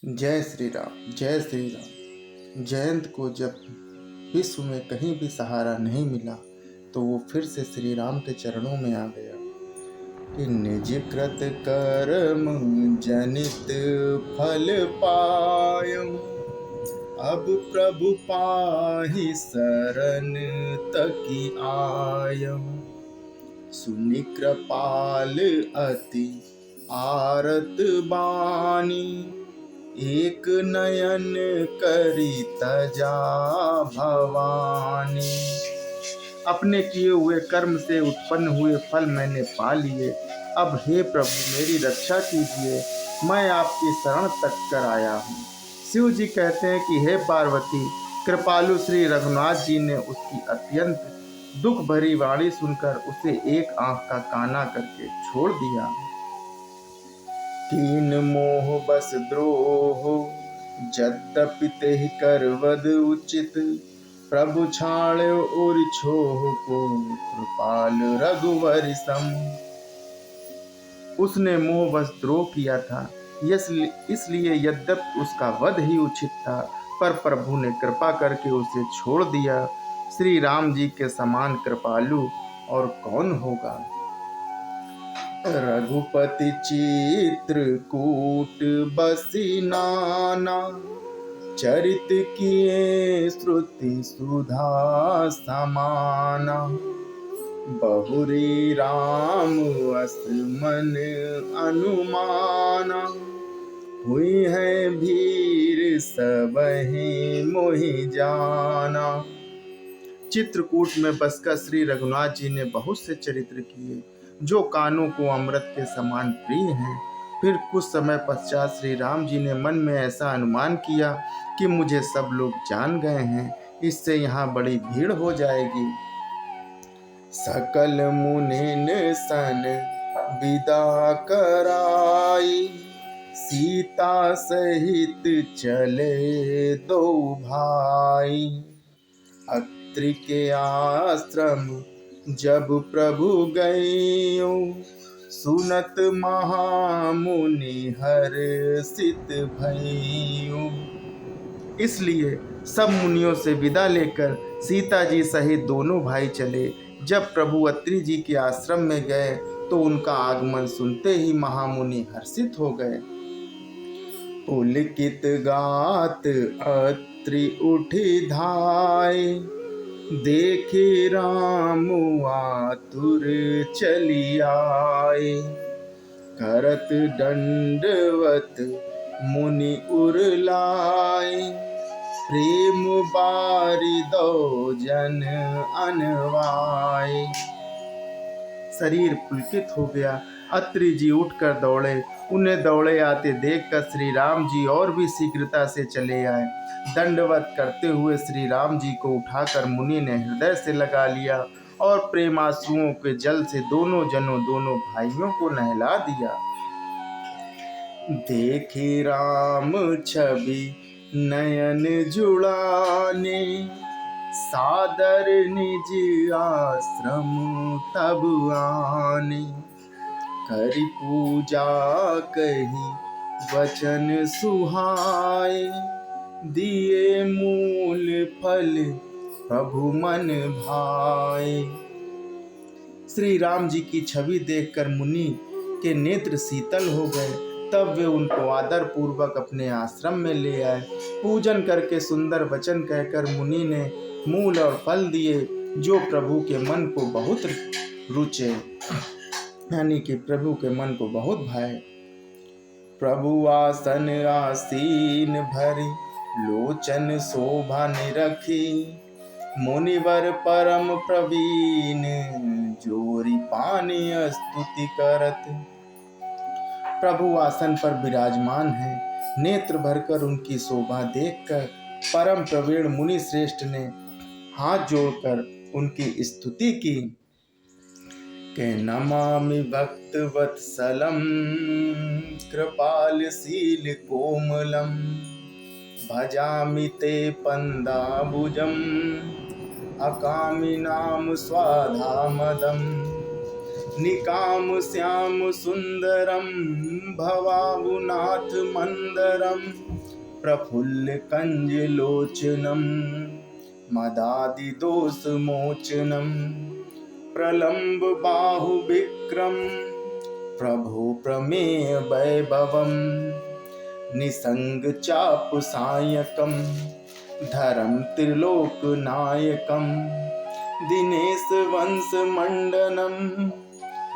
जय श्री राम, जय श्री राम। जयंत को जब विश्व में कहीं भी सहारा नहीं मिला तो वो फिर से श्री राम के चरणों में आ गया कि निज कृत कर्म जनित फल पायम, अब प्रभु पाहि सरन तकी आयम। सुनि कृपाल अति आरत बानी, एक नयन करी तजा भवानी। अपने किए हुए कर्म से उत्पन्न हुए फल मैंने पा लिए। अब हे प्रभु मेरी रक्षा कीजिए, मैं आपकी शरण तक कर आया हूँ। शिव जी कहते हैं कि हे पार्वती, कृपालु श्री रघुनाथ जी ने उसकी अत्यंत दुख भरी वाणी सुनकर उसे एक आंख का काना करके छोड़ दिया। तीन मोह बस द्रोह, यद्यपि तेहि कर वध उचित, प्रभु छाड़े और छोह को, कृपाल रघुवर सम। उसने मोह बस द्रोह किया था, इसलिए यद्यपि उसका वध ही उचित था, पर प्रभु ने कृपा करके उसे छोड़ दिया। श्री राम जी के समान कृपालु और कौन होगा। रघुपति चित्रकूट बसी नाना, चरित किए श्रुति सुधा समाना। बहुरी राम अस मन अनुमाना, हुई है भीर सबहि मोहि जाना। चित्रकूट में बसकर श्री रघुनाथ जी ने बहुत से चरित्र किए जो कानों को अमृत के समान प्रिय हैं। फिर कुछ समय पश्चात श्री राम जी ने मन में ऐसा अनुमान किया कि मुझे सब लोग जान गए हैं, इससे यहाँ बड़ी भीड़ हो जाएगी। सकल मुनिन सन विदा कराई, सीता सहित चले दो भाई। अत्रि के आश्रम जब प्रभु गयो, सुनत महामुनि हर्षित भइयो। इसलिए सब मुनियों से विदा लेकर सीता जी सहित दोनों भाई चले। जब प्रभु अत्रि जी के आश्रम में गए तो उनका आगमन सुनते ही महामुनि हर्षित हो गए। पुलकित गात अत्रि उठी धाय, देखे राम आतुर चली आए। करत दंडवत मुनि उरलाए, प्रेम बारि दो जन अनवाए। शरीर पुलकित हो गया। अत्रि जी उठकर दौड़े। उन्हें दौड़े आते देखकर श्री राम जी और भी शीघ्रता से चले आए। दंडवत करते हुए श्री राम जी को उठाकर मुनि ने हृदय से लगा लिया और प्रेमाश्रुओं के जल से दोनों भाइयों को नहला दिया। देखे राम छवि नयन जुड़ाने, सादर निज आश्रम तब आने। करि पूजा कही वचन सुहाए, दिए मूल फल प्रभु मन भाए। श्री राम जी की छवि देखकर मुनि के नेत्र शीतल हो गए। तब वे उनको आदर पूर्वक अपने आश्रम में ले आए। पूजन करके सुंदर वचन कहकर मुनि ने मूल और फल दिए जो प्रभु के मन को बहुत रुचे, यानी कि प्रभु के मन को बहुत भाए। प्रभु आसन आसीन भरी, लोचन शोभा निरखी। मुनिवर परम प्रवीण, जोरी पानी स्तुति करत। प्रभु आसन पर विराजमान हैं। नेत्र भरकर उनकी शोभा देखकर परम प्रवीण मुनि श्रेष्ठ ने हाथ जोड़कर उनकी स्तुति की। के नमामि भक्त वत्सलम, कृपालशील कोमलम। भजामि ते पन्दाबुजम, अकामि नाम स्वाधामदम। निकाम श्याम सुंदरम, भवाबुनाथ मंदरम। प्रफुल्ल कंजलोचनम मदादि दोष मोचनम प्रलंब बाहु विक्रम प्रभो प्रमेय वैभवम निसंग चाप सायकम धरम त्रिलोक नायकम दिनेश वंश मंडनम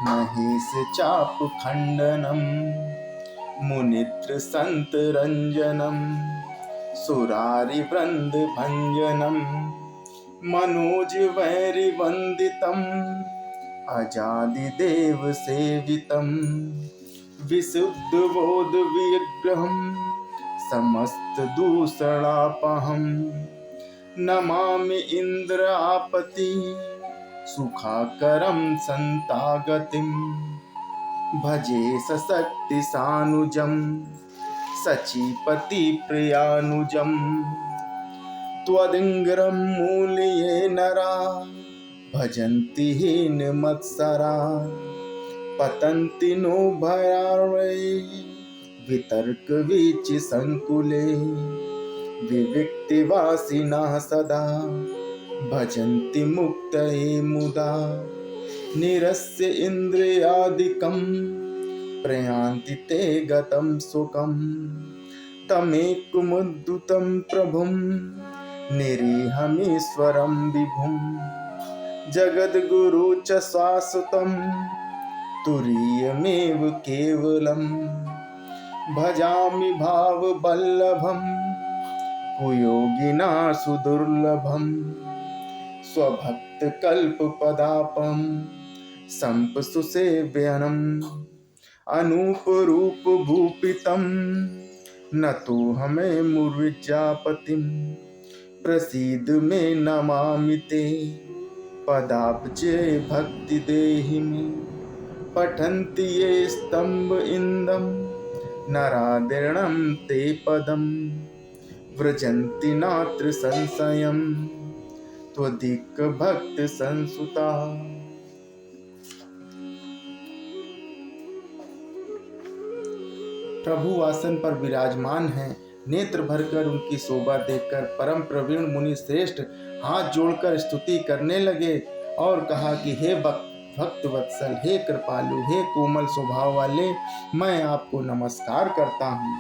महेश चाप खंडनम मुनित्र संत रंजनम सुरारि वृंद भंजनम मनोज वैरि वंदितम अजादि देव सेवितम विशुद्ध बोध विग्रहम समस्त दूषणापहम नमामि इंद्र आपति सुखाकरम संतागतिम भजे सशक्ति सानुजम सचीपति प्रियानुजम त्वदिंग्रम मूल्ये नरा भजन्ति हीन मत्सरा पतन्ति नो भयार्वै वितर्क वीचि संकुले विविक्तिवासिनः सदा भजन्ति मुक्तये मुदा निरस्य इन्द्रियादिकं प्रयान्ति ते गतं सुखं तमेकमुद्धृतं प्रभुं निरीहमीश्वरं विभुं जगद्गुरु च शाश्वतं तुरीयमेव केवलं भजामि भाववल्लभं कुयोगिना सुदुर्लभं स्वभक्तकल्पपदापं संपसुसेव्यनम् अनूपरूप भूपितं न तो हमें मुर्विजापतिं प्रसीद में नमामि ते पदाब्जे भक्ति देहि मे पठन्ति ये स्तंभ इंदम नरादिर्णं ते पदम व्रजन्ति नात्र संशयम् त्वधिक भक्त संसुता। प्रभु आसन पर विराजमान हैं। नेत्र भरकर उनकी शोभा देखकर परम प्रवीण मुनि श्रेष्ठ हाथ जोड़कर स्तुति करने लगे और कहा कि हे भक्त वत्सल, हे कृपालु, हे कोमल स्वभाव वाले, मैं आपको नमस्कार करता हूँ।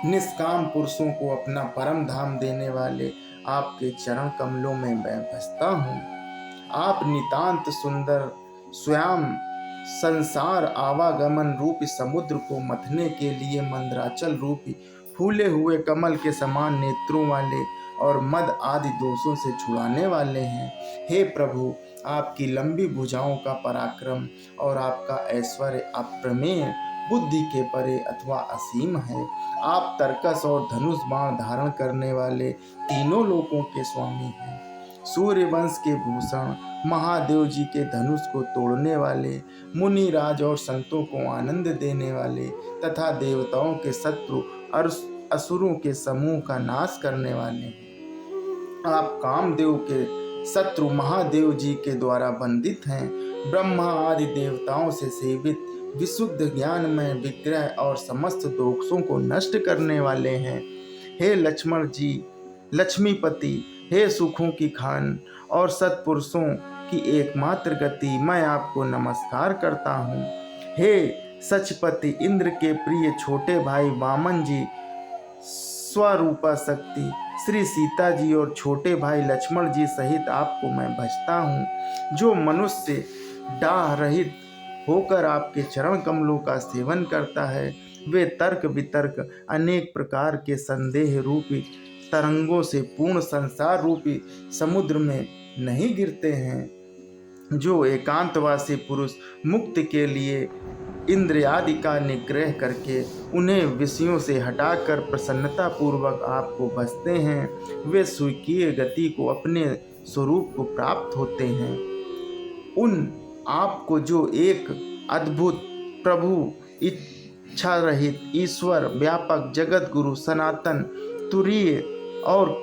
निष्काम पुरुषों को अपना परम धाम देने वाले आपके चरण कमलों में मैं बसता हूँ। आप नितांत सुंदर, स्वयं संसार आवागमन रूपी समुद्र को मथने के लिए मंद्राचल रूपी फूले हुए कमल के समान नेत्रों वाले और मद आदि दोषों से छुड़ाने वाले हैं। हे प्रभु, आपकी लंबी भुजाओं का पराक्रम और आपका ऐश्वर्य अप्रमेय, बुद्धि के परे अथवा असीम है। आप तरकस और धनुष बाण धारण करने वाले तीनों लोकों के स्वामी हैं। सूर्य वंश के भूषण, महादेव जी के धनुष को तोड़ने वाले, मुनि राज और संतों को आनंद देने वाले तथा देवताओं के शत्रु और असुरों के समूह का नाश करने वाले हैं। आप कामदेव के शत्रु महादेव जी के द्वारा बंदित हैं। ब्रह्मा आदि देवताओं से सेवित विशुद्ध ज्ञानमय विग्रह और समस्त दोषों को नष्ट करने वाले हैं। हे लक्ष्मण जी, लक्ष्मीपति, हे सुखों की खान और सत्पुरुषों की एकमात्र गति, मैं आपको नमस्कार करता हूँ। हे सचपति, इंद्र के प्रिय छोटे भाई वामन जी, स्वरूपा शक्ति श्री सीता जी और छोटे भाई लक्ष्मण जी सहित आपको मैं भजता हूँ। जो मनुष्य डाह रहित होकर आपके चरण कमलों का सेवन करता है, वे तर्क वितर्क अनेक प्रकार के संदेह रूपी तरंगों से पूर्ण संसार रूपी समुद्र में नहीं गिरते हैं। जो एकांतवासी पुरुष मुक्ति के लिए इंद्रियादि का निग्रह करके उन्हें विषयों से हटाकर प्रसन्नता पूर्वक आपको भजते हैं, वे स्वर्गीय गति को अपने स्वरूप को प्राप्त होते हैं। उन आपको जो एक अद्भुत प्रभु, इच्छा रहित ईश्वर, व्यापक जगत गुरु, सनातन, तुरीय और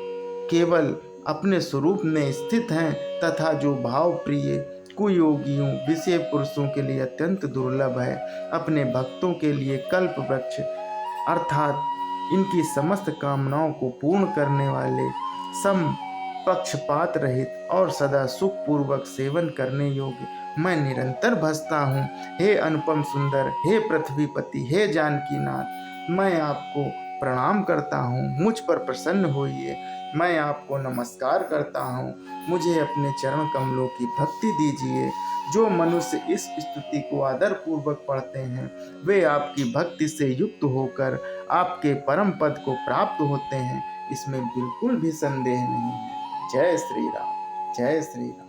केवल अपने स्वरूप में स्थित हैं तथा जो भाव प्रिय कुयोगियों विषय पुरुषों के लिए अत्यंत दुर्लभ है, अपने भक्तों के लिए कल्प वृक्ष अर्थात इनकी समस्त कामनाओं को पूर्ण करने वाले, सम पक्षपात रहित और सदा सुख पूर्वक सेवन करने योग्य मैं निरंतर भजता हूँ। हे अनुपम सुंदर, हे पृथ्वीपति, हे जानकीनाथ, मैं आपको प्रणाम करता हूँ। मुझ पर प्रसन्न होइए, मैं आपको नमस्कार करता हूँ। मुझे अपने चरण कमलों की भक्ति दीजिए। जो मनुष्य इस स्तुति को आदर पूर्वक पढ़ते हैं वे आपकी भक्ति से युक्त होकर आपके परम पद को प्राप्त होते हैं, इसमें बिल्कुल भी संदेह नहीं है। जय श्री राम, जय श्री राम।